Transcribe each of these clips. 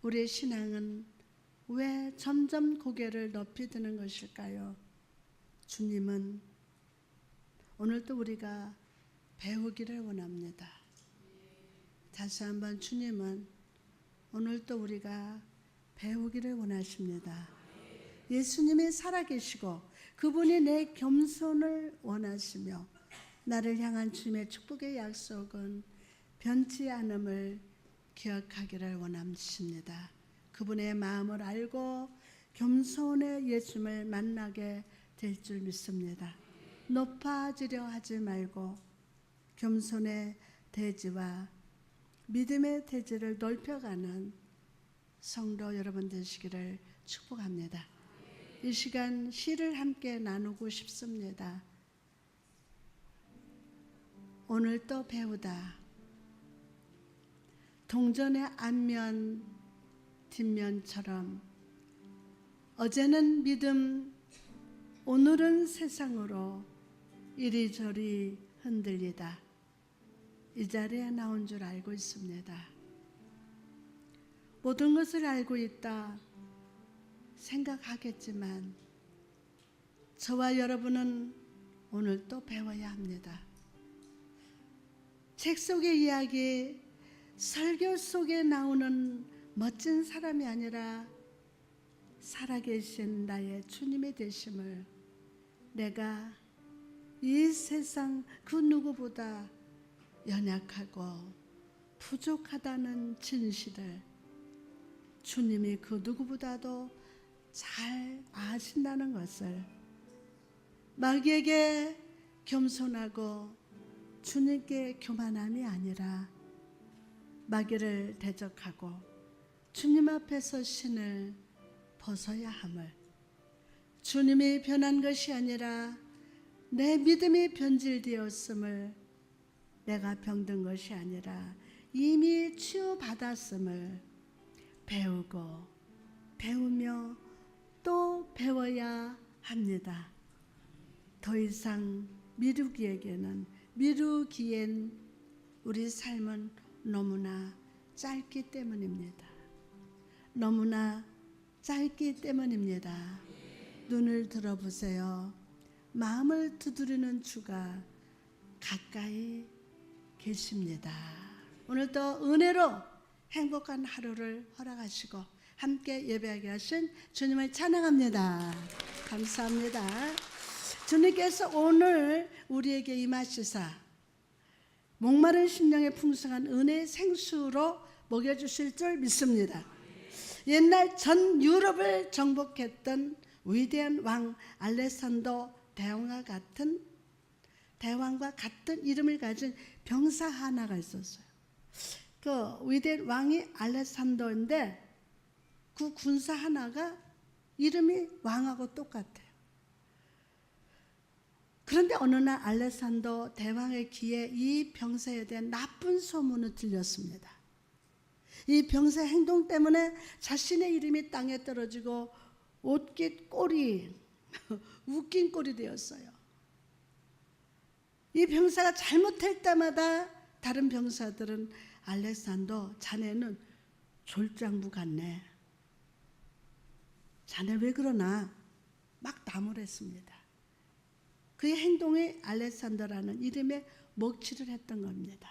우리의 신앙은 왜 점점 고개를 높이 드는 것일까요? 주님은 오늘도 우리가 배우기를 원합니다. 다시 한번 주님은 오늘도 우리가 배우기를 원하십니다. 예수님이 살아계시고 그분이 내 겸손을 원하시며 나를 향한 주님의 축복의 약속은 변치 않음을 기억하기를 원하십니다. 그분의 마음을 알고 겸손의 예수님을 만나게 될 줄 믿습니다. 높아지려 하지 말고 겸손의 대지와 믿음의 대지를 넓혀가는 성도 여러분 되시기를 축복합니다. 이 시간 시를 함께 나누고 싶습니다. 오늘 또 배우다. 동전의 앞면 뒷면처럼 어제는 믿음, 오늘은 세상으로 이리저리 흔들리다. 이 자리에 나온 줄 알고 있습니다. 모든 것을 알고 있다 생각하겠지만 저와 여러분은 오늘 또 배워야 합니다. 책 속의 이야기, 설교 속에 나오는 멋진 사람이 아니라 살아계신 나의 주님의 되심을 내가 이 세상 그 누구보다 연약하고 부족하다는 진실을 주님이 그 누구보다도 잘 아신다는 것을 마귀에게 겸손하고 주님께 교만함이 아니라 마귀를 대적하고 주님 앞에서 신을 벗어야 함을, 주님이 변한 것이 아니라 내 믿음이 변질되었음을, 내가 병든 것이 아니라 이미 치유받았음을 배우고 배우며 또 배워야 합니다. 더 이상 미루기엔 우리 삶은 너무나 짧기 때문입니다. 너무나 짧기 때문입니다. 눈을 들어보세요. 마음을 두드리는 주가 가까이 계십니다. 오늘도 은혜로 행복한 하루를 허락하시고 함께 예배하게 하신 주님을 찬양합니다. 감사합니다. 주님께서 오늘 우리에게 임하시사 목마른 심령의 풍성한 은혜의 생수로 먹여주실 줄 믿습니다. 옛날 전 유럽을 정복했던 위대한 왕 알렉산더 대왕과 같은 이름을 가진 병사 하나가 있었어요. 그 위대한 왕이 알렉산더인데 그 군사 하나가 이름이 왕하고 똑같아요. 그런데 어느 날 알렉산더 대왕의 귀에 이 병사에 대한 나쁜 소문이 들렸습니다. 이 병사의 행동 때문에 자신의 이름이 땅에 떨어지고 웃긴 꼴이 되었어요. 이 병사가 잘못할 때마다 다른 병사들은 알렉산더, 자네는 졸장부 같네. 자네 왜 그러나? 막 나무랬습니다. 그의 행동이 알렉산더라는 이름에 먹칠을 했던 겁니다.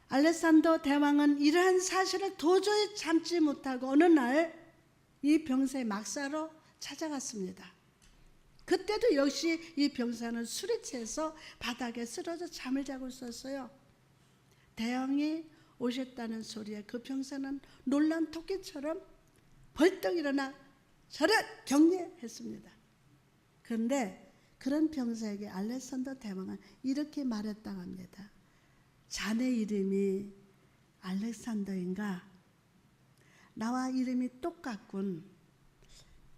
알렉산더 대왕은 이러한 사실을 도저히 참지 못하고 어느 날 이 병사의 막사로 찾아갔습니다. 그때도 역시 이 병사는 술에 취해서 바닥에 쓰러져 잠을 자고 있었어요. 대왕이 오셨다는 소리에 그 병사는 놀란 토끼처럼 벌떡 일어나 저를 격려했습니다. 그런데 그런 병사에게 알렉산더 대왕은 이렇게 말했다고 합니다. 자네 이름이 알렉산더인가? 나와 이름이 똑같군.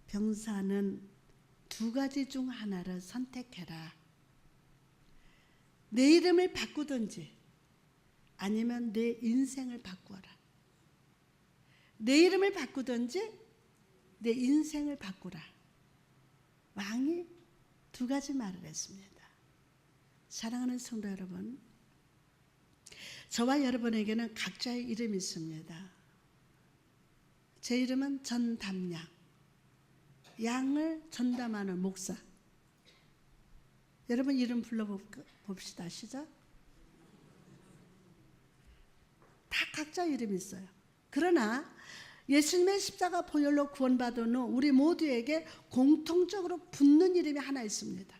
병사는 두 가지 중 하나를 선택해라. 내 이름을 바꾸든지 아니면 내 인생을 바꾸어라. 내 이름을 바꾸든지 내 인생을 바꾸라. 왕이 두 가지 말을 했습니다. 사랑하는 성도 여러분, 저와 여러분에게는 각자의 이름이 있습니다. 제 이름은 전담양. 양을 전담하는 목사. 여러분 이름 불러봅시다. 시작. 다 각자 이름이 있어요. 그러나 예수님의 십자가 보혈로 구원받은 후 우리 모두에게 공통적으로 붙는 이름이 하나 있습니다.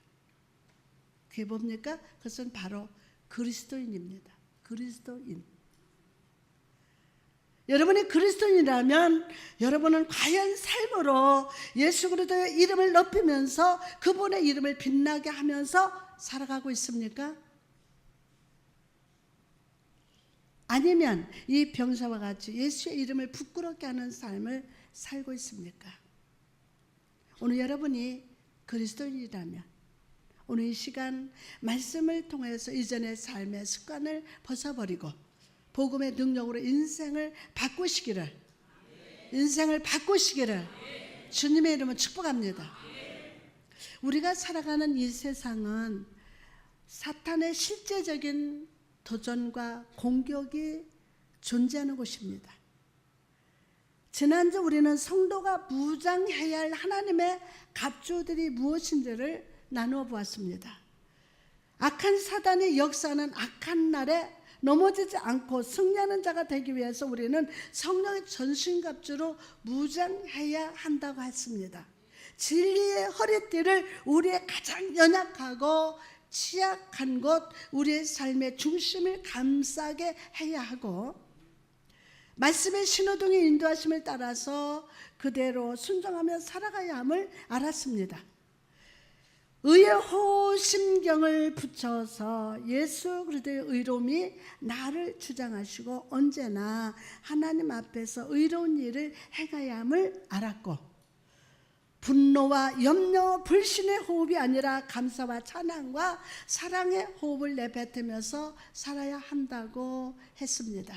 그게 뭡니까? 그것은 바로 그리스도인입니다. 그리스도인. 여러분이 그리스도인이라면 여러분은 과연 삶으로 예수 그리스도의 이름을 높이면서 그분의 이름을 빛나게 하면서 살아가고 있습니까? 아니면 이 병사와 같이 예수의 이름을 부끄럽게 하는 삶을 살고 있습니까? 오늘 여러분이 그리스도인이라면 오늘 이 시간 말씀을 통해서 이전의 삶의 습관을 벗어버리고 복음의 능력으로 인생을 바꾸시기를 주님의 이름으로 축복합니다. 우리가 살아가는 이 세상은 사탄의 실제적인 도전과 공격이 존재하는 곳입니다. 지난주 우리는 성도가 무장해야 할 하나님의 갑주들이 무엇인지를 나누어 보았습니다. 악한 사단의 역사는 악한 날에 넘어지지 않고 승리하는 자가 되기 위해서 우리는 성령의 전신갑주로 무장해야 한다고 했습니다. 진리의 허리띠를 우리의 가장 연약하고 취약한 곳, 우리의 삶의 중심을 감싸게 해야 하고 말씀의 신호등의 인도하심을 따라서 그대로 순종하며 살아가야 함을 알았습니다. 의의 호심경을 붙여서 예수 그리스도의 의로움이 나를 주장하시고 언제나 하나님 앞에서 의로운 일을 행해야 함을 알았고 분노와 염려, 불신의 호흡이 아니라 감사와 찬양과 사랑의 호흡을 내뱉으면서 살아야 한다고 했습니다.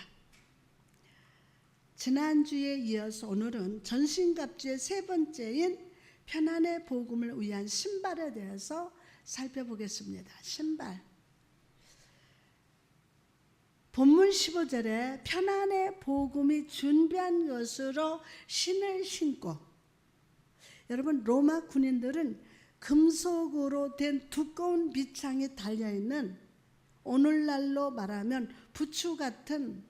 지난주에 이어서 오늘은 전신갑주의 세 번째인 편안의 복음을 위한 신발에 대해서 살펴보겠습니다. 신발. 본문 15절에 편안의 복음이 준비한 것으로 신을 신고, 여러분 로마 군인들은 금속으로 된 두꺼운 밑창이 달려있는 오늘날로 말하면 부츠 같은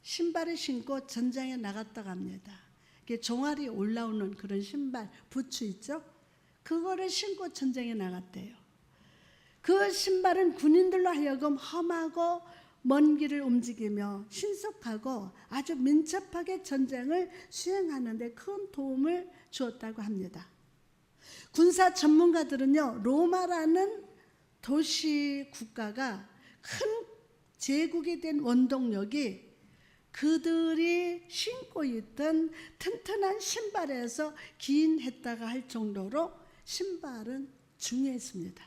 신발을 신고 전장에 나갔다고 합니다. 이게 종아리 올라오는 그런 신발, 부츠 있죠? 그거를 신고 전쟁에 나갔대요. 그 신발은 군인들로 하여금 험하고 먼 길을 움직이며 신속하고 아주 민첩하게 전쟁을 수행하는 데 큰 도움을 주었다고 합니다. 군사 전문가들은요, 로마라는 도시 국가가 큰 제국이 된 원동력이 그들이 신고 있던 튼튼한 신발에서 기인했다가 할 정도로 신발은 중요했습니다.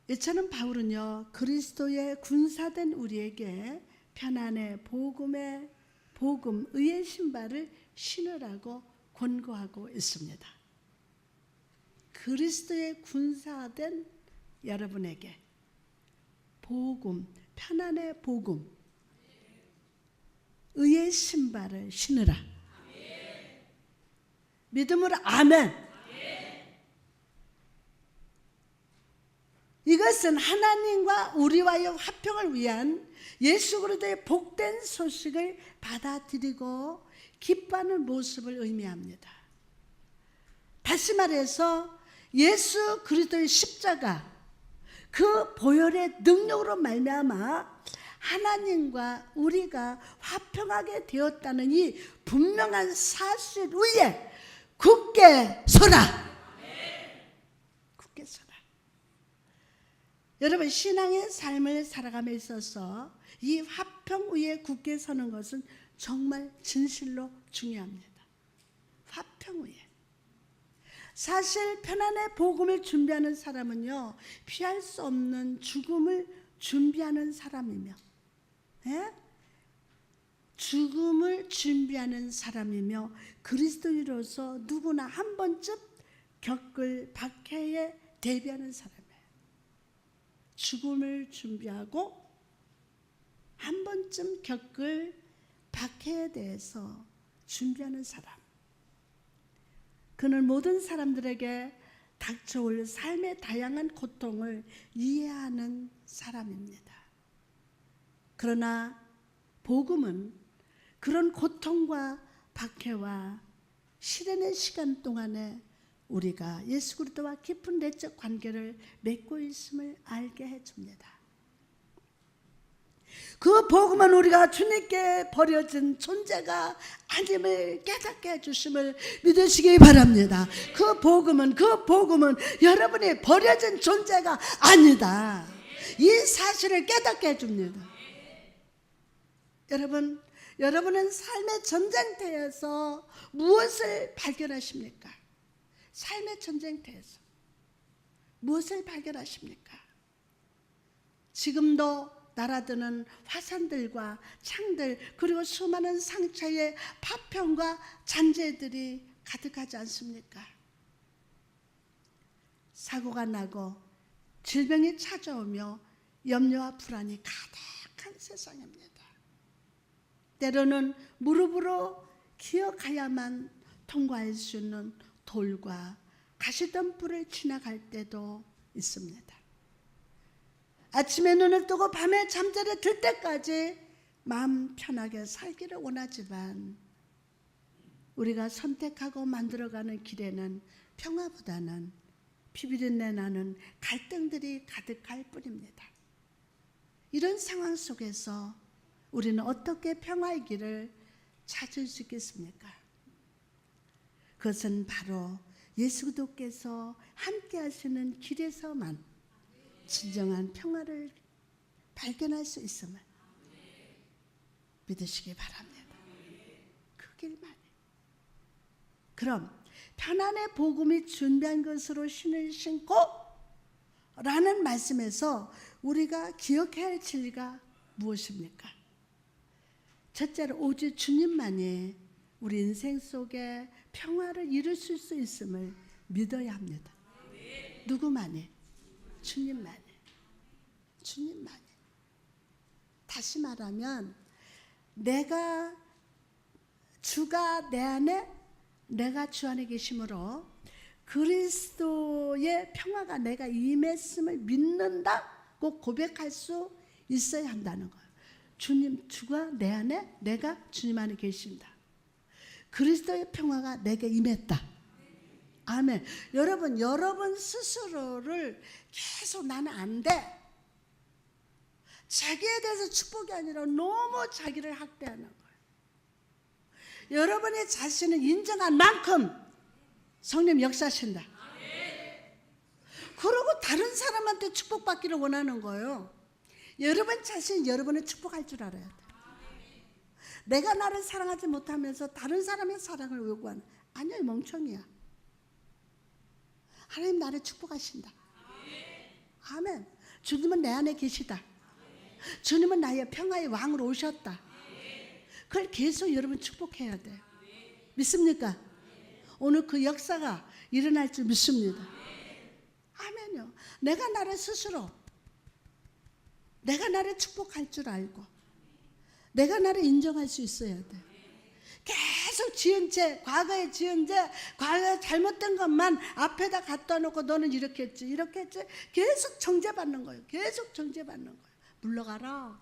이처럼 바울은요, 그리스도의 군사된 우리에게 편안의 복음, 의의 신발을 신으라고 권고하고 있습니다. 그리스도의 군사된 여러분에게 복음, 편안의 복음, 의의 신발을 신으라. 믿음으로 아멘. 이것은 하나님과 우리와의 화평을 위한 예수 그리스도의 복된 소식을 받아들이고 기뻐하는 모습을 의미합니다. 다시 말해서 예수 그리스도의 십자가, 그 보혈의 능력으로 말미암아 하나님과 우리가 화평하게 되었다는 이 분명한 사실 위에 굳게 서라. 굳게 서라. 여러분, 신앙의 삶을 살아감에 있어서 이 화평 위에 굳게 서는 것은 정말 진실로 중요합니다. 화평 위에. 사실 편안의 복음을 준비하는 사람은요, 피할 수 없는 죽음을 준비하는 사람이며, 죽음을 준비하는 사람이며, 그리스도인으로서 누구나 한 번쯤 겪을 박해에 대비하는 사람이에요. 죽음을 준비하고 한 번쯤 겪을 박해에 대해서 준비하는 사람. 그는 모든 사람들에게 닥쳐올 삶의 다양한 고통을 이해하는 사람입니다. 그러나 복음은 그런 고통과 박해와 시련의 시간 동안에 우리가 예수 그리스도와 깊은 내적 관계를 맺고 있음을 알게 해줍니다. 그 복음은 우리가 주님께 버려진 존재가 아님을 깨닫게 해주심을 믿으시기 바랍니다. 그 복음은 여러분이 버려진 존재가 아니다. 이 사실을 깨닫게 해줍니다. 여러분은 삶의 전쟁터에서 무엇을 발견하십니까? 삶의 전쟁터에서 무엇을 발견하십니까? 지금도 날아드는 화산들과 창들, 그리고 수많은 상처의 파편과 잔재들이 가득하지 않습니까? 사고가 나고 질병이 찾아오며 염려와 불안이 가득한 세상입니다. 때로는 무릎으로 기어가야만 통과할 수 있는 돌과 가시덤불을 지나갈 때도 있습니다. 아침에 눈을 뜨고 밤에 잠자리에 들 때까지 마음 편하게 살기를 원하지만 우리가 선택하고 만들어가는 길에는 평화보다는 피비린내 나는 갈등들이 가득할 뿐입니다. 이런 상황 속에서 우리는 어떻게 평화의 길을 찾을 수 있겠습니까? 그것은 바로 예수 그리스도께서 함께 하시는 길에서만 진정한 평화를 발견할 수 있음을 믿으시기 바랍니다. 그 길만이. 그럼 편안의 복음이 준비한 것으로 신을 신고 라는 말씀에서 우리가 기억해야 할 진리가 무엇입니까? 첫째로 오직 주님만이 우리 인생 속에 평화를 이루실 수 있음을 믿어야 합니다. 누구만이? 주님만이. 다시 말하면 주가 내 안에, 내가 주 안에 계심으로 그리스도의 평화가 내가 임했음을 믿는다고 고백할 수 있어야 한다는 거예요. 주가 내 안에, 내가 주님 안에 계신다. 그리스도의 평화가 내게 임했다. 아멘. 여러분 스스로를 계속 나는 안 돼. 자기에 대해서 축복이 아니라 너무 자기를 학대하는 거예요. 여러분의 자신을 인정한 만큼 성령 역사하신다. 그러고 다른 사람한테 축복받기를 원하는 거예요. 여러분 자신 여러분을 축복할 줄 알아야 돼. 내가 나를 사랑하지 못하면서 다른 사람의 사랑을 요구하는, 아니야, 멍청이야. 하나님 나를 축복하신다. 아멘. 주님은 내 안에 계시다. 주님은 나의 평화의 왕으로 오셨다. 그걸 계속 여러분 축복해야 돼. 믿습니까? 오늘 그 역사가 일어날 줄 믿습니다. 아멘요. 내가 나를 축복할 줄 알고 내가 나를 인정할 수 있어야 돼. 계속 과거에 지은 죄, 과거에 잘못된 것만 앞에다 갖다 놓고 너는 이렇게 했지. 계속 정죄받는 거예요. 물러가라.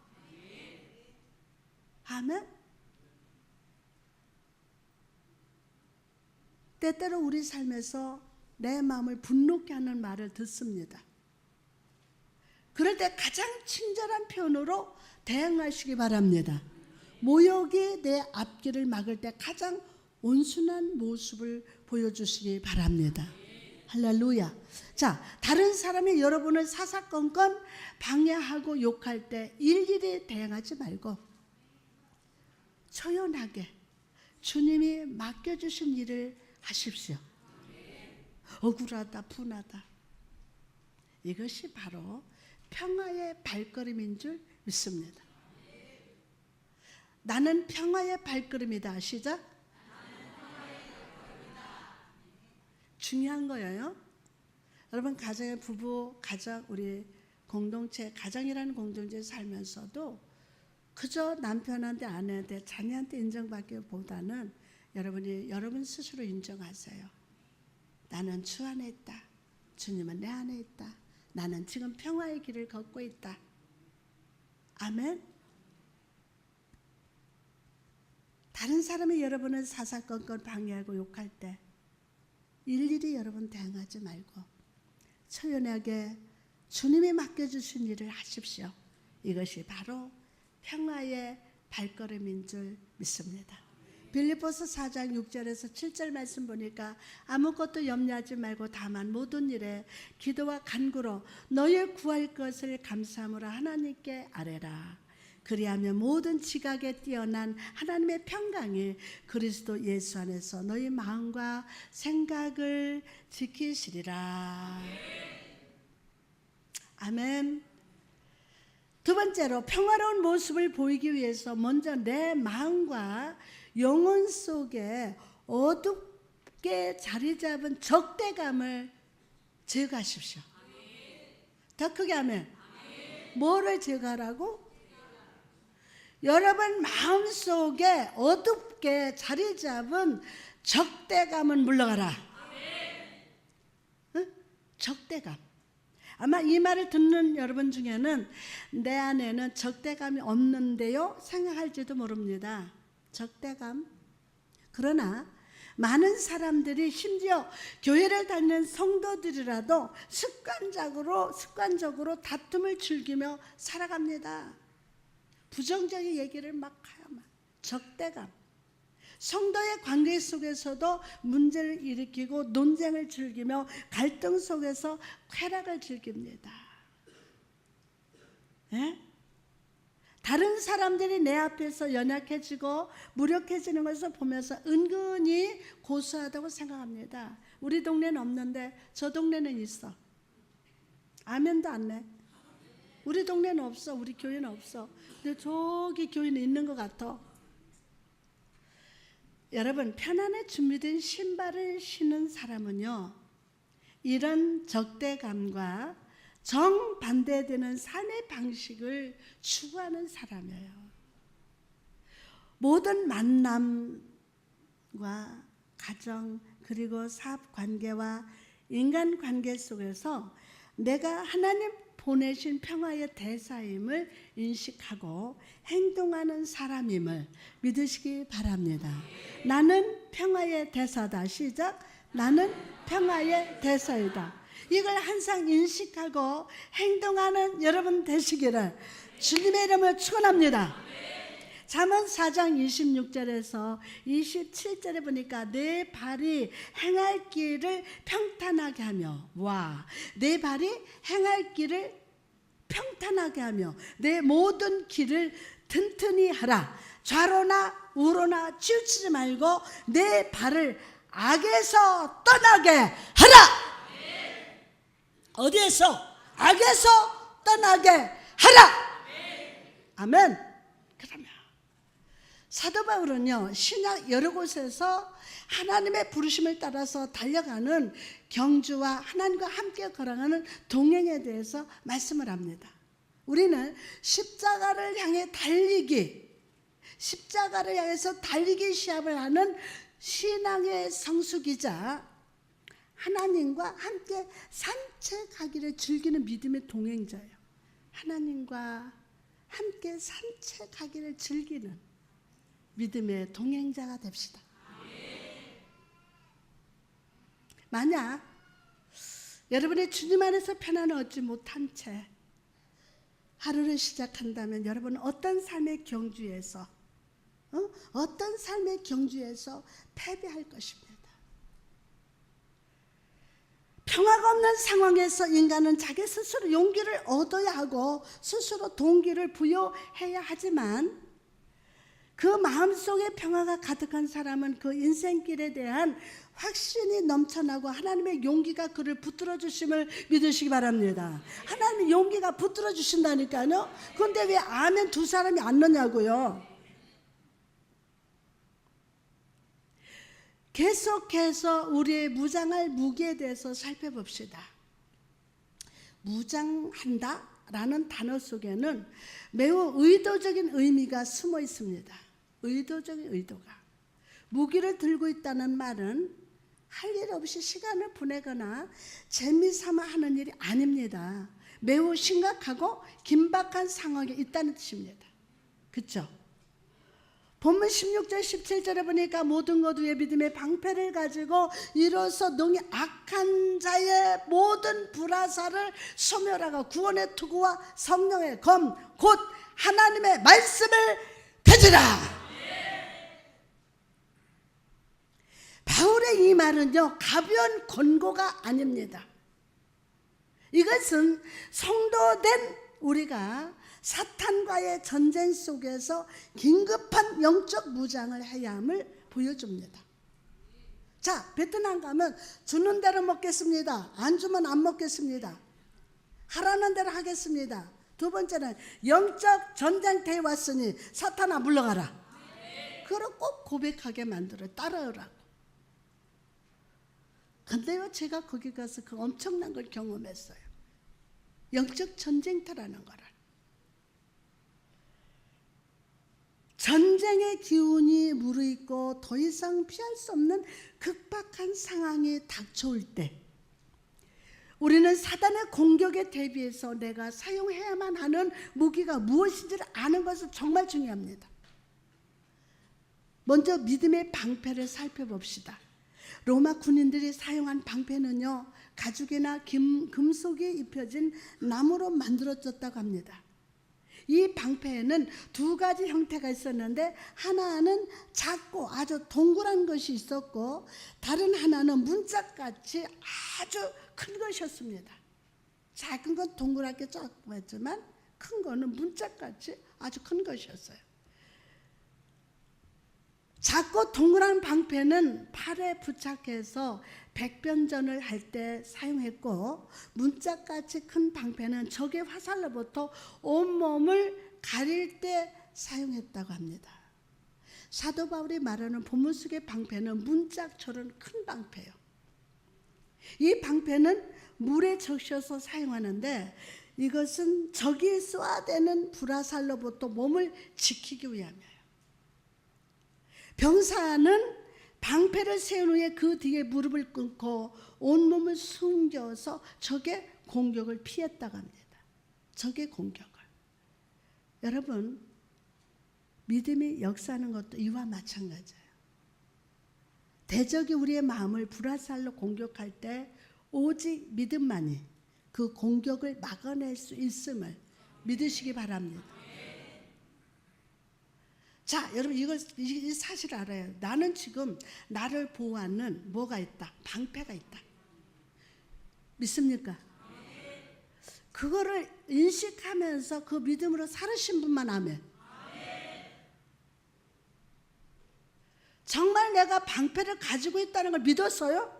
아멘. 때때로 우리 삶에서 내 마음을 분노케 하는 말을 듣습니다. 그럴 때 가장 친절한 표현으로 대응하시기 바랍니다. 모욕이 내 앞길을 막을 때 가장 온순한 모습을 보여주시기 바랍니다. 할렐루야. 자, 다른 사람이 여러분을 사사건건 방해하고 욕할 때 일일이 대응하지 말고 초연하게 주님이 맡겨주신 일을 하십시오. 억울하다, 분하다. 이것이 바로 평화의 발걸음인 줄 믿습니다. 나는 평화의 발걸음이다. 시작. 중요한 거예요. 여러분, 가정의 부부, 가정, 우리 공동체, 가정이라는 공동체에 살면서도 그저 남편한테 아내한테 자녀한테 인정받기보다는 여러분이 여러분 스스로 인정하세요. 나는 주 안에 있다. 주님은 내 안에 있다. 나는 지금 평화의 길을 걷고 있다. 아멘. 다른 사람이 여러분을 사사건건 방해하고 욕할 때 일일이 여러분 대응하지 말고 처연하게 주님이 맡겨주신 일을 하십시오. 이것이 바로 평화의 발걸음인 줄 믿습니다. 빌립보서 4장 6절에서 7절 말씀 보니까 아무것도 염려하지 말고 다만 모든 일에 기도와 간구로 너희 구할 것을 감사함으로 하나님께 아뢰라. 그리하면 모든 지각에 뛰어난 하나님의 평강이 그리스도 예수 안에서 너희 마음과 생각을 지키시리라. 아멘. 두 번째로 평화로운 모습을 보이기 위해서 먼저 내 마음과 영혼 속에 어둡게 자리 잡은 적대감을 제거하십시오. 더 크게 하면 뭐를 제거하라고? 여러분 마음속에 어둡게 자리 잡은 적대감은 물러가라. 응? 적대감. 아마 이 말을 듣는 여러분 중에는 내 안에는 적대감이 없는데요 생각할지도 모릅니다. 적대감. 그러나 많은 사람들이 심지어 교회를 다니는 성도들이라도 습관적으로 다툼을 즐기며 살아갑니다. 부정적인 얘기를 막 하야만. 적대감. 성도의 관계 속에서도 문제를 일으키고 논쟁을 즐기며 갈등 속에서 쾌락을 즐깁니다. 예? 다른 사람들이 내 앞에서 연약해지고 무력해지는 것을 보면서 은근히 고소하다고 생각합니다. 우리 동네는 없는데 저 동네는 있어. 아멘도 안 내. 우리 동네는 없어. 우리 교회는 없어. 근데 저기 교회는 있는 것 같아. 여러분 편안에 준비된 신발을 신은 사람은요 이런 적대감과 정반대되는 삶의 방식을 추구하는 사람이에요. 모든 만남과 가정 그리고 사업관계와 인간관계 속에서 내가 하나님 보내신 평화의 대사임을 인식하고 행동하는 사람임을 믿으시기 바랍니다. 나는 평화의 대사다. 시작. 나는 평화의 대사이다. 이걸 항상 인식하고 행동하는 여러분 되시기를 주님의 이름으로 축원합니다. 잠언 4장 26절에서 27절에 보니까 내 발이 행할 길을 평탄하게 하며 내 발이 행할 길을 평탄하게 하며 내 모든 길을 튼튼히 하라. 좌로나 우로나 치우치지 말고 내 발을 악에서 떠나게 하라. 어디에서? 악에서 떠나게 하라. 아멘. 그러면 사도 바울은요 신약 여러 곳에서 하나님의 부르심을 따라서 달려가는 경주와 하나님과 함께 걸어가는 동행에 대해서 말씀을 합니다. 우리는 십자가를 향해서 달리기 시합을 하는 신앙의 성수기자 하나님과 함께 산책하기를 즐기는 믿음의 동행자예요. 하나님과 함께 산책하기를 즐기는 믿음의 동행자가 됩시다. 만약 여러분이 주님 안에서 편안을 얻지 못한 채 하루를 시작한다면 여러분은 어떤 삶의 경주에서 패배할 것입니다. 평화가 없는 상황에서 인간은 자기 스스로 용기를 얻어야 하고 스스로 동기를 부여해야 하지만 그 마음속에 평화가 가득한 사람은 그 인생길에 대한 확신이 넘쳐나고 하나님의 용기가 그를 붙들어 주심을 믿으시기 바랍니다. 하나님의 용기가 붙들어 주신다니까요. 그런데 왜 아멘 두 사람이 안 넣냐고요. 계속해서 우리의 무장할 무기에 대해서 살펴봅시다. 무장한다? 라는 단어 속에는 매우 의도적인 의미가 숨어 있습니다. 의도적인 의도가. 무기를 들고 있다는 말은 할 일 없이 시간을 보내거나 재미삼아 하는 일이 아닙니다. 매우 심각하고 긴박한 상황에 있다는 뜻입니다. 그렇죠? 본문 16절 17절에 보니까 모든 것 위에 믿음의 방패를 가지고 이로써 능히 악한 자의 모든 불화살을 소멸하고 구원의 투구와 성령의 검 곧 하나님의 말씀을 가지라. 바울의 이 말은요, 가벼운 권고가 아닙니다. 이것은 성도된 우리가 사탄과의 전쟁 속에서 긴급한 영적 무장을 해야 함을 보여줍니다. 자, 베트남 가면 주는 대로 먹겠습니다. 안 주면 안 먹겠습니다. 하라는 대로 하겠습니다. 두 번째는 영적 전쟁터에 왔으니 사탄아 물러가라. 그걸 꼭 고백하게 만들어요. 따라오라고. 근데요, 제가 거기 가서 그 엄청난 걸 경험했어요. 영적 전쟁터라는 거를. 전쟁의 기운이 무르익고 더 이상 피할 수 없는 급박한 상황이 닥쳐올 때 우리는 사단의 공격에 대비해서 내가 사용해야만 하는 무기가 무엇인지를 아는 것은 정말 중요합니다. 먼저 믿음의 방패를 살펴봅시다. 로마 군인들이 사용한 방패는요, 가죽이나 금속이 입혀진 나무로 만들어졌다고 합니다. 이 방패에는 두 가지 형태가 있었는데 하나는 작고 아주 동그란 것이 있었고 다른 하나는 문짝같이 아주 큰 것이었습니다. 작은 건 동그랗게 작고 했지만 큰 거는 문짝같이 아주 큰 것이었어요. 작고 동그란 방패는 팔에 부착해서 백변전을 할 때 사용했고 문짝같이 큰 방패는 적의 화살로부터 온몸을 가릴 때 사용했다고 합니다. 사도 바울이 말하는 본문 속의 방패는 문짝처럼 큰 방패예요. 이 방패는 물에 적셔서 사용하는데 이것은 적이 쏘아대는 불화살로부터 몸을 지키기 위함이에요. 병사는 방패를 세운 후에 그 뒤에 무릎을 꿇고 온몸을 숨겨서 적의 공격을 피했다고 합니다. 적의 공격을. 여러분, 믿음이 역사하는 것도 이와 마찬가지예요. 대적이 우리의 마음을 불화살로 공격할 때 오직 믿음만이 그 공격을 막아낼 수 있음을 믿으시기 바랍니다. 자, 여러분 이 사실 알아요. 나는 지금 나를 보호하는 뭐가 있다? 방패가 있다. 믿습니까? 그거를 인식하면서 그 믿음으로 살으신 분만 아멘. 정말 내가 방패를 가지고 있다는 걸 믿었어요?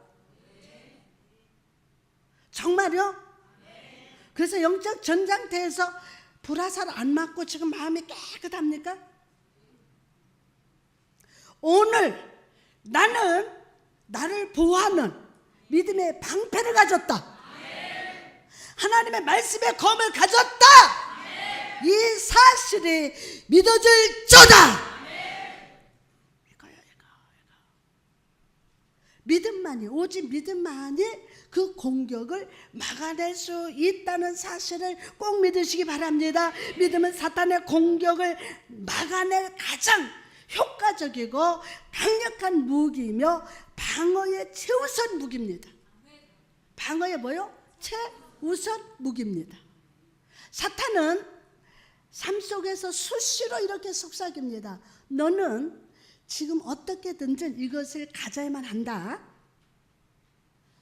정말요? 그래서 영적 전장터에서 불화살 안 맞고 지금 마음이 깨끗합니까? 오늘 나는 나를 보호하는 믿음의 방패를 가졌다. 하나님의 말씀의 검을 가졌다. 이 사실이 믿어질저다. 이거. 믿음만이, 오직 믿음만이 그 공격을 막아낼 수 있다는 사실을 꼭 믿으시기 바랍니다. 믿음은 사탄의 공격을 막아낼 가장 효과적이고 강력한 무기이며 방어의 최우선 무기입니다. 방어의 뭐요? 최우선 무기입니다. 사탄은 삶 속에서 수시로 이렇게 속삭입니다. 너는 지금 어떻게든지 이것을 가져야만 한다.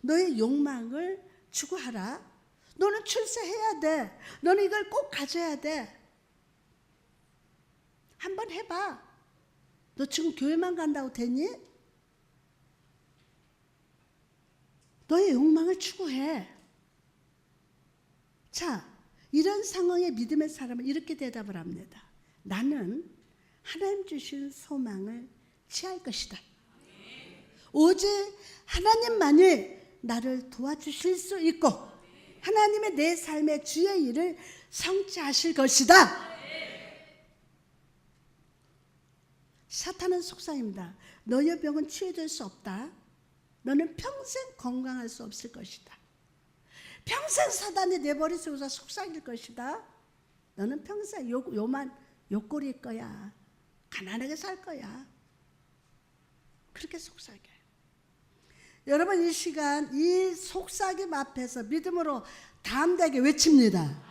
너의 욕망을 추구하라. 너는 출세해야 돼. 너는 이걸 꼭 가져야 돼. 한번 해봐. 너 지금 교회만 간다고 되니? 너의 욕망을 추구해. 자, 이런 상황에 믿음의 사람은 이렇게 대답을 합니다. 나는 하나님 주신 소망을 취할 것이다. 오직 하나님만이 나를 도와주실 수 있고 하나님의 내 삶의 주의 일을 성취하실 것이다. 사탄은 속삭입니다. 너의 병은 치유될 수 없다. 너는 평생 건강할 수 없을 것이다. 평생 사단이 내 머릿속에서 속삭일 것이다. 너는 평생 요만 욕골일 거야. 가난하게 살 거야. 그렇게 속삭여요. 여러분, 이 시간 이 속삭임 앞에서 믿음으로 담대하게 외칩니다.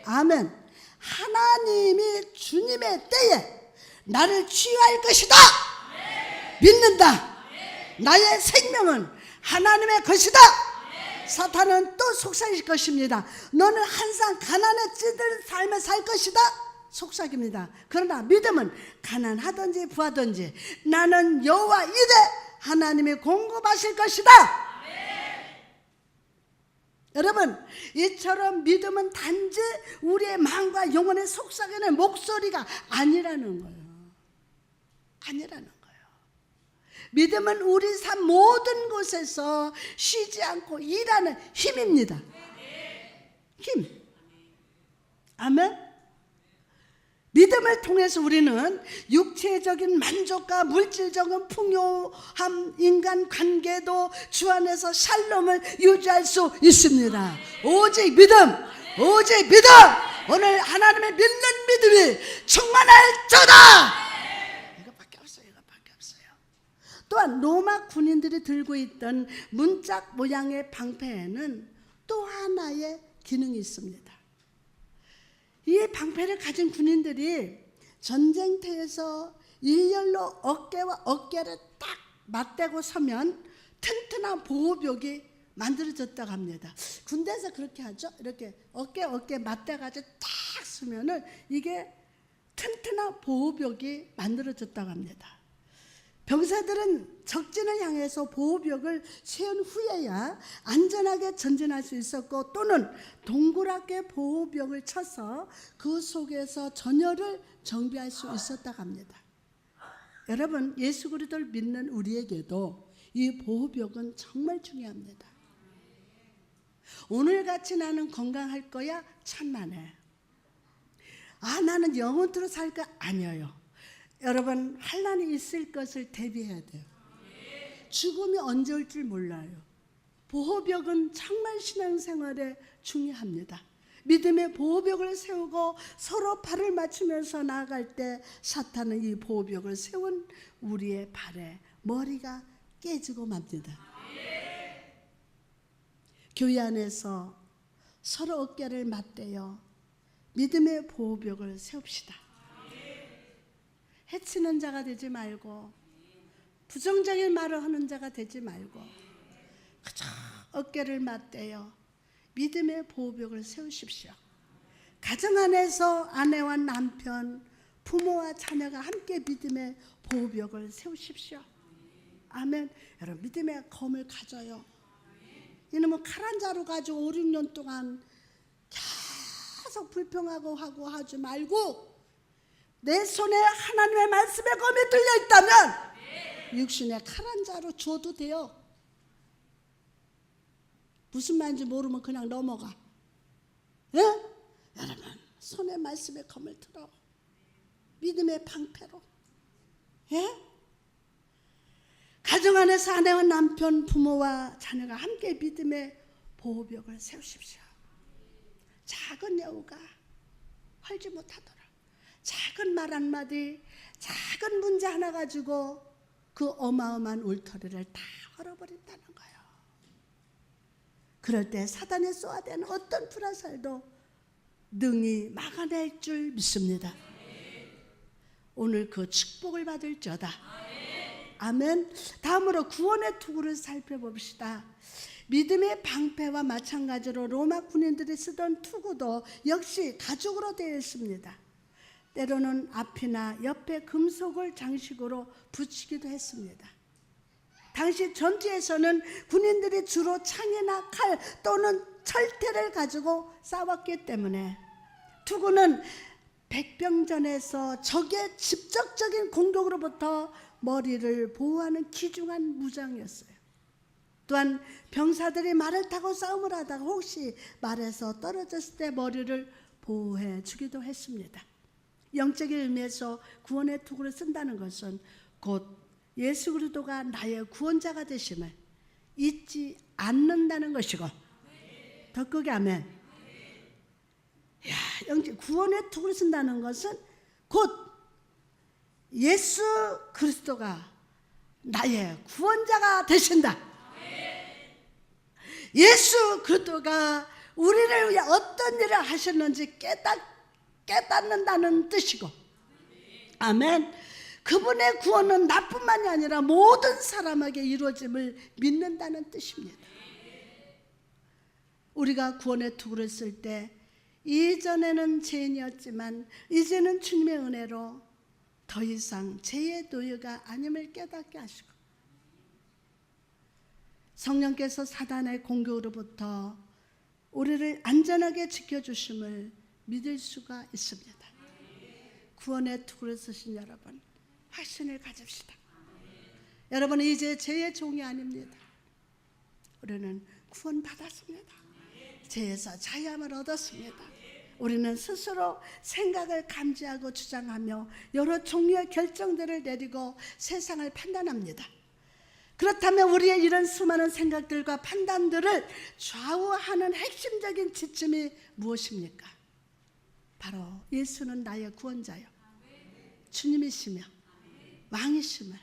아멘. 하나님이 주님의 때에 나를 치유할 것이다. 믿는다. 나의 생명은 하나님의 것이다. 사탄은 또 속삭일 것입니다. 너는 항상 가난에 찌든 삶을 살 것이다. 속삭입니다. 그러나 믿음은 가난하든지 부하든지 나는 여호와 이레 하나님이 공급하실 것이다. 여러분, 이처럼 믿음은 단지 우리의 마음과 영혼의 속삭이는 목소리가 아니라는 거예요. 아니라는 거예요. 믿음은 우리 삶 모든 곳에서 쉬지 않고 일하는 힘입니다. 힘. 아멘. 믿음을 통해서 우리는 육체적인 만족과 물질적인 풍요함, 인간관계도 주 안에서 샬롬을 유지할 수 있습니다. 오직 믿음, 오직 믿음. 오늘 하나님의 믿는 믿음이 충만할지어다. 이것밖에 없어요. 이것밖에 없어요. 또한 로마 군인들이 들고 있던 문짝 모양의 방패에는 또 하나의 기능이 있습니다. 이 방패를 가진 군인들이 전쟁터에서 일렬로 어깨와 어깨를 딱 맞대고 서면 튼튼한 보호벽이 만들어졌다고 합니다. 군대에서 그렇게 하죠. 이렇게 어깨 맞대가지고 딱 서면은 이게 튼튼한 보호벽이 만들어졌다고 합니다. 병사들은 적진을 향해서 보호벽을 세운 후에야 안전하게 전진할 수 있었고, 또는 동그랗게 보호벽을 쳐서 그 속에서 전열을 정비할 수 있었다고 합니다. 여러분, 예수 그리스도를 믿는 우리에게도 이 보호벽은 정말 중요합니다. 오늘같이 나는 건강할 거야? 천만에. 나는 영원토록 살 거야? 아니에요. 여러분, 환난이 있을 것을 대비해야 돼요. 죽음이 언제 올 줄 몰라요. 보호벽은 정말 신앙생활에 중요합니다. 믿음의 보호벽을 세우고 서로 발을 맞추면서 나아갈 때 사탄은 이 보호벽을 세운 우리의 발에 머리가 깨지고 맙니다. 교회 안에서 서로 어깨를 맞대어 믿음의 보호벽을 세웁시다. 해치는 자가 되지 말고 부정적인 말을 하는 자가 되지 말고 그저 어깨를 맞대어 믿음의 보호벽을 세우십시오. 가정 안에서 아내와 남편, 부모와 자녀가 함께 믿음의 보호벽을 세우십시오. 아멘. 여러분, 믿음의 검을 가져요. 이놈은 칼 한 자루 가지고 5, 6년 동안 계속 불평하고 하고 하지 말고 내 손에 하나님의 말씀의 검이 들려있다면 육신의 칼 한 자루 줘도 돼요. 무슨 말인지 모르면 그냥 넘어가. 예? 여러분, 손에 말씀의 검을 들어 믿음의 방패로, 예? 가정 안에서 아내와 남편, 부모와 자녀가 함께 믿음의 보호벽을 세우십시오. 작은 여우가 헐지 못하도록 작은 말 한마디, 작은 문제 하나 가지고 그 어마어마한 울타리를 다 걸어버린다는 거예요. 그럴 때 사단이 쏘아대는 어떤 불화살도 능히 막아낼 줄 믿습니다. 오늘 그 축복을 받을지어다. 아멘. 다음으로 구원의 투구를 살펴봅시다. 믿음의 방패와 마찬가지로 로마 군인들이 쓰던 투구도 역시 가죽으로 되어 있습니다. 때로는 앞이나 옆에 금속을 장식으로 붙이기도 했습니다. 당시 전투에서는 군인들이 주로 창이나 칼 또는 철퇴를 가지고 싸웠기 때문에 투구는 백병전에서 적의 직접적인 공격으로부터 머리를 보호하는 귀중한 무장이었어요. 또한 병사들이 말을 타고 싸움을 하다가 혹시 말에서 떨어졌을 때 머리를 보호해 주기도 했습니다. 영적인 의미에서 구원의 투구를 쓴다는 것은 곧 예수 그리스도가 나의 구원자가 되심을 잊지 않는다는 것이고, 더 크게 아멘. 구원의 투구를 쓴다는 것은 곧 예수 그리스도가 나의 구원자가 되신다. 예수 그리스도가 우리를 위해 어떤 일을 하셨는지 깨닫는다는 뜻이고, 아멘. 그분의 구원은 나뿐만이 아니라 모든 사람에게 이루어짐을 믿는다는 뜻입니다. 우리가 구원의 투구를 쓸 때 이전에는 죄인이었지만 이제는 주님의 은혜로 더 이상 죄의 노예가 아님을 깨닫게 하시고, 성령께서 사단의 공격으로부터 우리를 안전하게 지켜주심을 믿을 수가 있습니다. 구원의 투구를 쓰신 여러분, 확신을 가집시다. 여러분은 이제 죄의 종이 아닙니다. 우리는 구원받았습니다. 죄에서 자유함을 얻었습니다. 우리는 스스로 생각을 감지하고 주장하며 여러 종류의 결정들을 내리고 세상을 판단합니다. 그렇다면 우리의 이런 수많은 생각들과 판단들을 좌우하는 핵심적인 지침이 무엇입니까? 바로 예수는 나의 구원자요, 주님이시며 왕이심을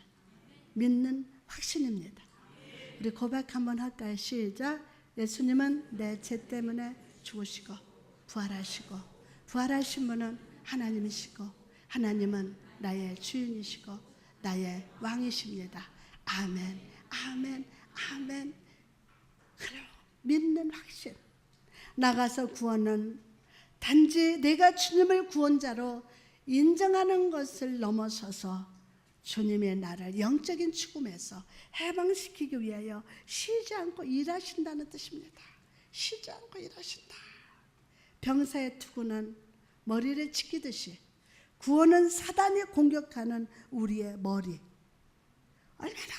믿는 확신입니다. 우리 고백 한번 할까요? 시작. 예수님은 내 죄 때문에 죽으시고 부활하시고, 부활하신 분은 하나님이시고 하나님은 나의 주인이시고 나의 왕이십니다. 아멘, 아멘, 아멘. 그럼 믿는 확신. 나가서 구원은 단지 내가 주님을 구원자로 인정하는 것을 넘어서서 주님의 나를 영적인 죽음에서 해방시키기 위하여 쉬지 않고 일하신다는 뜻입니다. 쉬지 않고 일하신다. 병사의 투구는 머리를 지키듯이 구원은 사단이 공격하는 우리의 머리. 얼마나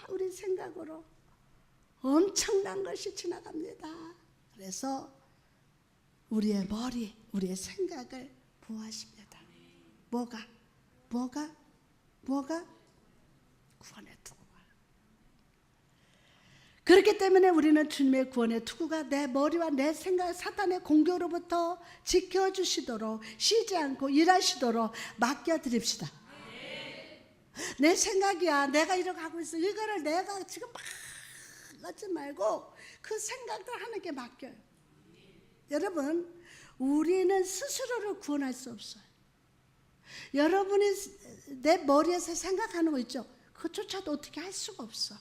우리 생각으로 엄청난 것이 지나갑니다. 그래서 우리의 머리, 우리의 생각을 보호하십니다. 뭐가? 구원의 투구가. 그렇기 때문에 우리는 주님의 구원의 투구가 내 머리와 내 생각, 사탄의 공격으로부터 지켜주시도록 쉬지 않고 일하시도록 맡겨드립시다. 내 생각이야, 내가 이렇게 하고 있어, 이거를 내가 지금 막 하지 말고 그 생각들 하나님께 맡겨요. 여러분, 우리는 스스로를 구원할 수 없어요. 여러분이 내 머리에서 생각하는 거 있죠? 그것조차도 어떻게 할 수가 없어.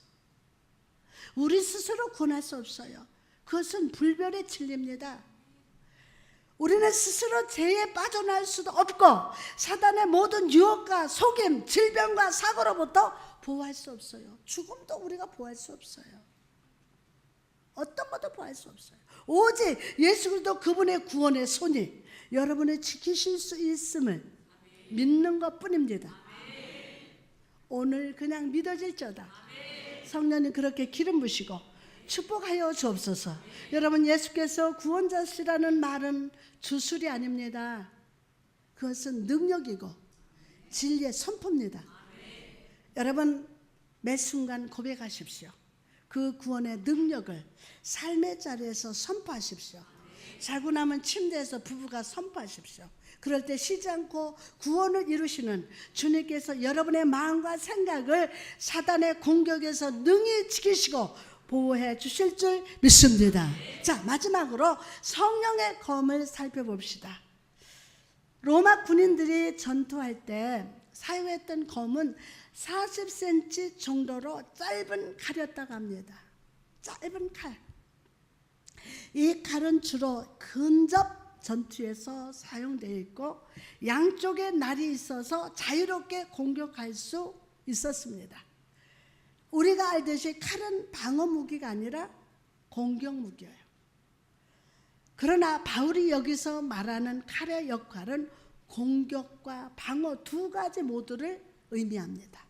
우리 스스로 구원할 수 없어요. 그것은 불변의 진리입니다. 우리는 스스로 죄에 빠져나올 수도 없고 사단의 모든 유혹과 속임, 질병과 사고로부터 보호할 수 없어요. 죽음도 우리가 보호할 수 없어요. 어떤 것도 보호할 수 없어요. 오직 예수 그리스도 그분의 구원의 손이 여러분을 지키실 수 있음을 믿는 것뿐입니다. 오늘 그냥 믿어질지어다. 성령님 그렇게 기름 부시고 축복하여 주옵소서. 여러분, 예수께서 구원자시라는 말은 주술이 아닙니다. 그것은 능력이고 진리의 선포입니다. 여러분, 매 순간 고백하십시오. 그 구원의 능력을 삶의 자리에서 선포하십시오. 자고 나면 침대에서 부부가 선포하십시오. 그럴 때 쉬지 않고 구원을 이루시는 주님께서 여러분의 마음과 생각을 사단의 공격에서 능히 지키시고 보호해 주실 줄 믿습니다. 자, 마지막으로 성령의 검을 살펴봅시다. 로마 군인들이 전투할 때 사용했던 검은 40cm 정도로 짧은 칼이었다고 합니다. 짧은 칼. 이 칼은 주로 근접 전투에서 사용되어 있고 양쪽에 날이 있어서 자유롭게 공격할 수 있었습니다. 우리가 알듯이 칼은 방어 무기가 아니라 공격 무기예요. 그러나 바울이 여기서 말하는 칼의 역할은 공격과 방어 두 가지 모두를 의미합니다.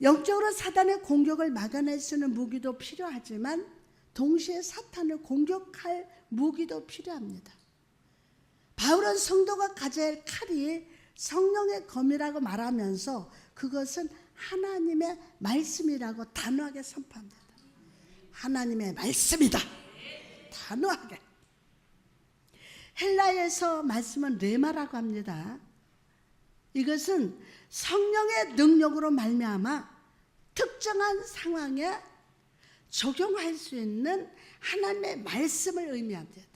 영적으로 사단의 공격을 막아낼 수 있는 무기도 필요하지만 동시에 사탄을 공격할 무기도 필요합니다. 바울은 성도가 가져야 할 칼이 성령의 검이라고 말하면서 그것은 하나님의 말씀이라고 단호하게 선포합니다. 하나님의 말씀이다. 단호하게. 헬라에서 말씀은 레마라고 합니다. 이것은 성령의 능력으로 말미암아 특정한 상황에 적용할 수 있는 하나님의 말씀을 의미합니다.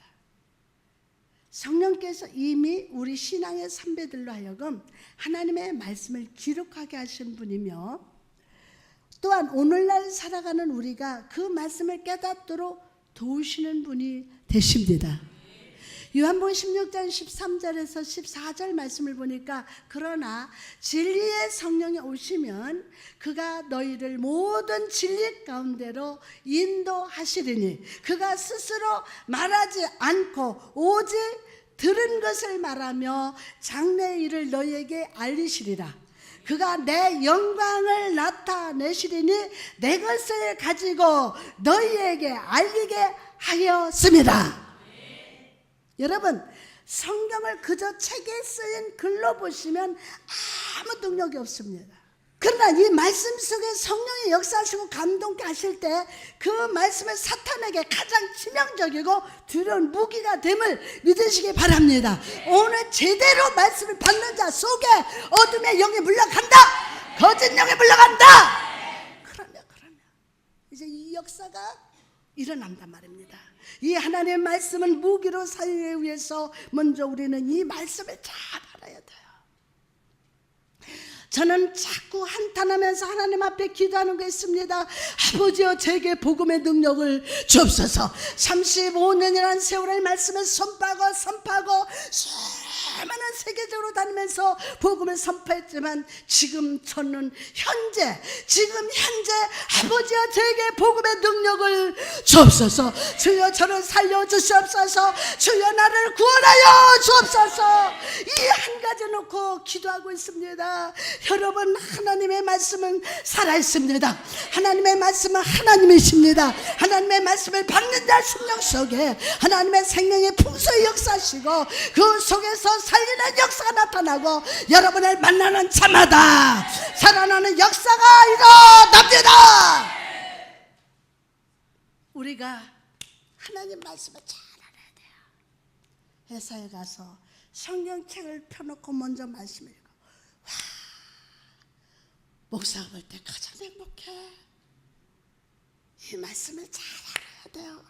성령께서 이미 우리 신앙의 선배들로 하여금 하나님의 말씀을 기록하게 하신 분이며 또한 오늘날 살아가는 우리가 그 말씀을 깨닫도록 도우시는 분이 되십니다. 요한복음 16장 13절에서 14절 말씀을 보니까 그러나 진리의 성령이 오시면 그가 너희를 모든 진리 가운데로 인도하시리니 그가 스스로 말하지 않고 오직 들은 것을 말하며 장래의 일을 너희에게 알리시리라. 그가 내 영광을 나타내시리니 내 것을 가지고 너희에게 알리게 하였습니다. 여러분, 성경을 그저 책에 쓰인 글로 보시면 아무 능력이 없습니다. 그러나 이 말씀 속에 성령이 역사하시고 감동케 하실 때 그 말씀은 사탄에게 가장 치명적이고 두려운 무기가 됨을 믿으시기 바랍니다. 오늘 제대로 말씀을 받는 자 속에 어둠의 영이 물러간다. 거짓 영이 물러간다. 그러면 이제 이 역사가 일어난단 말입니다. 이 하나님의 말씀은 무기로 사용하기 위해서 먼저 우리는 이 말씀을 잘 알아야 돼요. 저는 자꾸 한탄하면서 하나님 앞에 기도하는 게 있습니다. 아버지여, 제게 복음의 능력을 주옵소서. 35년이라는 세월의 말씀을 선포하고 수많은 세계적으로 다니면서 복음을 선포했지만 지금 현재 아버지여, 제게 복음의 능력을 주옵소서. 주여, 저를 살려주시옵소서. 주여, 나를 구원하여 주옵소서. 이 한 가지 놓고 기도하고 있습니다. 여러분, 하나님의 말씀은 살아있습니다. 하나님의 말씀은 하나님이십니다. 하나님의 말씀을 받는 자 심령 속에 하나님의 생명의 풍성히 역사하시고 그 속에서 살리는 역사가 나타나고 여러분을 만나는 자마다 살아나는 역사가 일어납니다. 우리가 하나님 말씀을 잘 알아야 돼요. 회사에 가서 성경책을 펴놓고 먼저 말씀을 읽고 목사가 볼 때 가장 행복해. 이 말씀을 잘 알아야 돼요.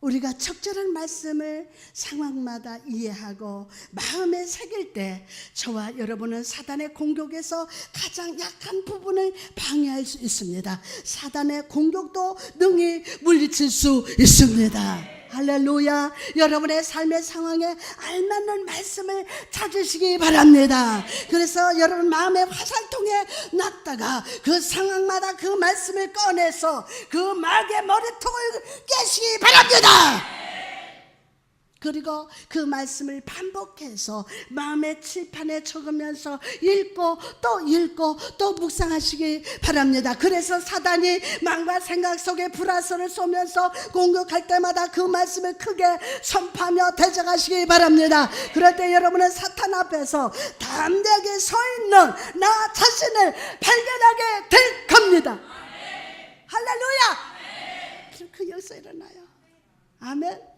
우리가 적절한 말씀을 상황마다 이해하고 마음에 새길 때 저와 여러분은 사단의 공격에서 가장 약한 부분을 방해할 수 있습니다. 사단의 공격도 능히 물리칠 수 있습니다. 할렐루야. 여러분의 삶의 상황에 알맞는 말씀을 찾으시기 바랍니다. 그래서 여러분 마음의 화살통에 놨다가 그 상황마다 그 말씀을 꺼내서 그 마귀의 머리통을 깨시기 바랍니다. 그리고 그 말씀을 반복해서 마음의 칠판에 적으면서 읽고 또 묵상하시기 바랍니다. 그래서 사단이 마음과 생각 속에 불화설을 쏘면서 공격할 때마다 그 말씀을 크게 선포하며 대적하시기 바랍니다. 그럴 때 여러분은 사탄 앞에서 담대하게 서 있는 나 자신을 발견하게 될 겁니다. 할렐루야. 그 역사 일어나요. 아멘.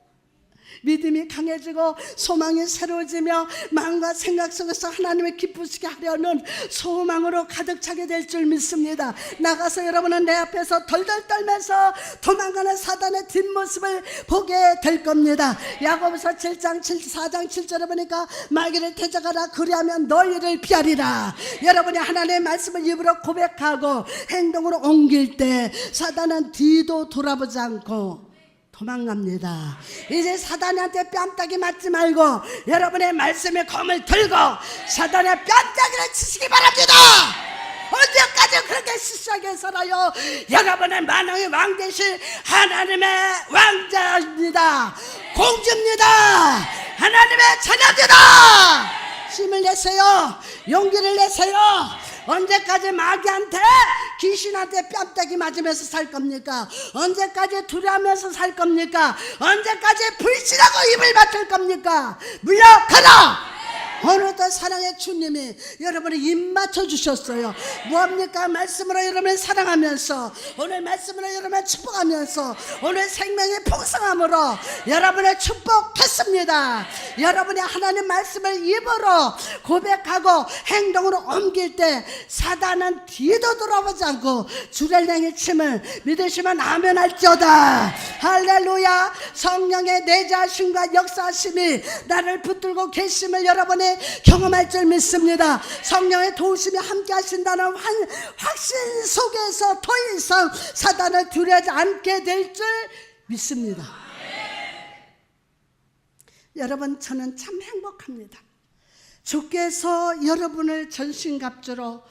믿음이 강해지고 소망이 새로워지며 마음과 생각 속에서 하나님을 기쁘시게 하려는 소망으로 가득 차게 될 줄 믿습니다. 나가서 여러분은 내 앞에서 덜덜 떨면서 도망가는 사단의 뒷모습을 보게 될 겁니다. 야고보서 4장 7절에 보니까 마귀를 대적하라, 그리하면 너희를 피하리라. 여러분이 하나님의 말씀을 입으로 고백하고 행동으로 옮길 때 사단은 뒤도 돌아보지 않고 도망갑니다. 이제 사단한테 뺨따기 맞지 말고 여러분의 말씀의 검을 들고 사단의 뺨따기를 치시기 바랍니다. 언제까지 그렇게 시시하게 살아요? 여러분은 만왕의 왕 되실 하나님의 왕자입니다. 공주입니다. 하나님의 자녀입니다. 힘을 내세요. 용기를 내세요. 언제까지 마귀한테 귀신한테 뺨때기 맞으면서 살 겁니까? 언제까지 두려워하면서 살 겁니까? 언제까지 불신하고 입을 맞출 겁니까? 물러가라! 오늘도 사랑의 주님이 여러분의 입 맞춰주셨어요. 뭐합니까? 말씀으로 여러분을 사랑하면서, 오늘 말씀으로 여러분을 축복하면서, 오늘 생명의 풍성함으로 여러분을 축복했습니다. 여러분이 하나님 말씀을 입으로 고백하고 행동으로 옮길 때 사단은 뒤도 돌아보지 않고 주를 향해 침을 믿으시면 아멘 할지어다. 할렐루야. 성령의 내자하심과 역사하심이 나를 붙들고 계심을 여러분이 경험할 줄 믿습니다. 성령의 도우심이 함께 하신다는 확신 속에서 더 이상 사단을 두려워하지 않게 될 줄 믿습니다. 여러분, 저는 참 행복합니다. 주께서 여러분을 전신갑주로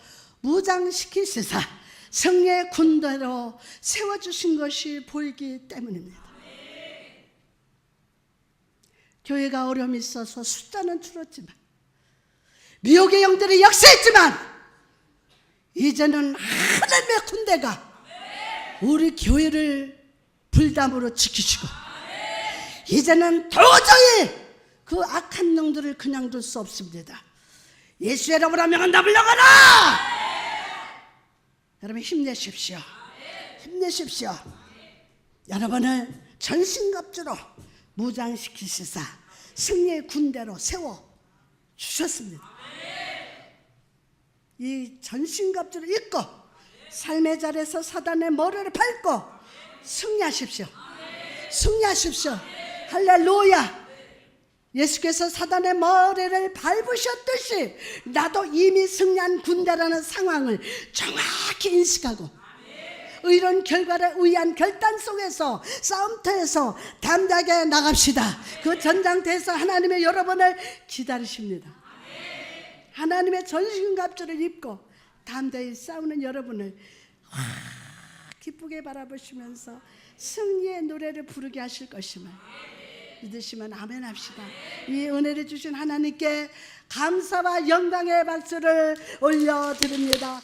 무장시키시사 승리의 군대로 세워주신 것이 보이기 때문입니다. 교회가 어려움이 있어서 숫자는 줄었지만, 미혹의 영들이 역사했지만, 이제는 하나님의 군대가 우리 교회를 불담으로 지키시고, 이제는 도저히 그 악한 영들을 그냥 둘 수 없습니다. 예수의 이름으로 하면 나 물러가라! 여러분 힘내십시오. 힘내십시오. 여러분을 전신갑주로 무장시키시사 승리의 군대로 세워주셨습니다. 이 전신갑주를 입고 삶의 자리에서 사단의 머리를 밟고 승리하십시오. 승리하십시오. 할렐루야. 예수께서 사단의 머리를 밟으셨듯이 나도 이미 승리한 군대라는 상황을 정확히 인식하고 이런 결과를 위한 결단 속에서 싸움터에서 담대하게 나갑시다. 그 전장터에서 하나님의 여러분을 기다리십니다. 하나님의 전신갑주를 입고 담대히 싸우는 여러분을 기쁘게 바라보시면서 승리의 노래를 부르게 하실 것임을 믿으시면 아멘 합시다. 이 은혜를 주신 하나님께 감사와 영광의 박수를 올려드립니다.